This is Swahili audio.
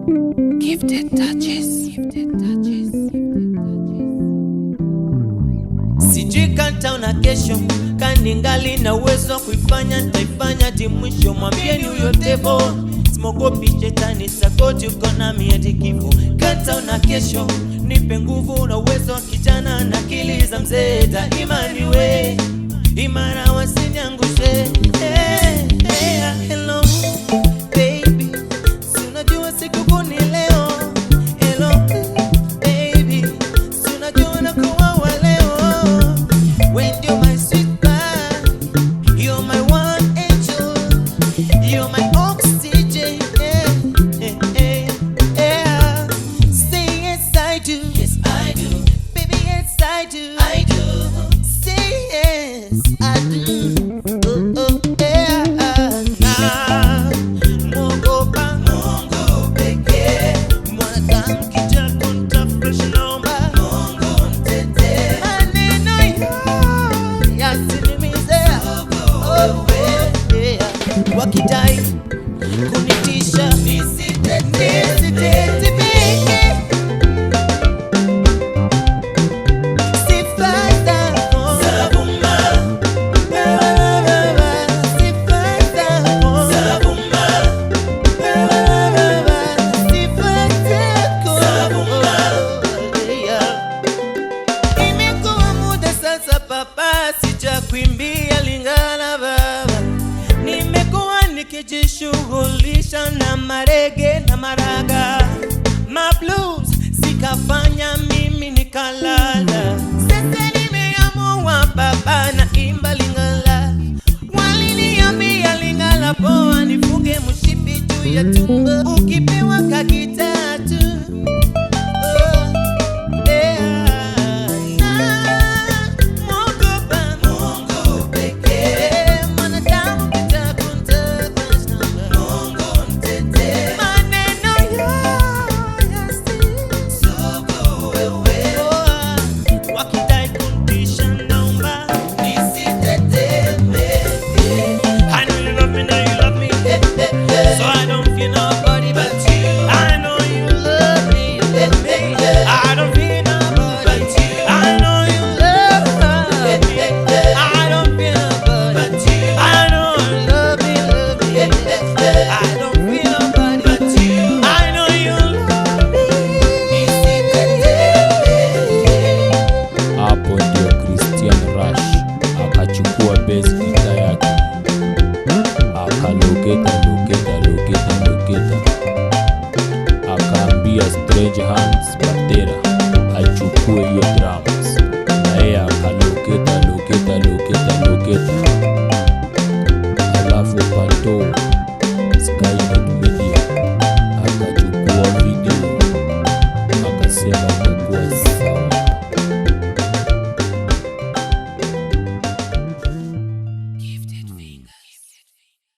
Gifted touches. Sijui kanta una kesho, kaningali na uwezo kuifanya, nitaifanya hadi mwisho. Mwambieni huyo devo, simogopi shetani, sakoti uko nami hadi kifo. Kanta una kesho, nipe nguvu na uwezo wa kijana na akili za mzee. Daima niwe imara, wasiniangushe. Hello baby, si unajua siku kuni leo. Hello baby, si unajua nakuwa wa leo. When you're my sweet pie, you're my one angel, you're my oxygen. Say yes I do, yes I do, baby yes I do, I do. Say yes I do. Wakidai kunitisha nisitete imekuwa muda sasa papa, sijakuimbia Lingala baba. Nimekuwa nikijishughulisha na marege na maraga, ma blues sikafanya mimi nikalala. Sasa nimeamua baba na imba Lingala. Waliniambia Lingala poa, nifunge mshipi juu ya tumbo, ukipewa kakitatu. Akaambia Strange Hands batera achukue hiyo drums, na yeye akaloketa, alafu pato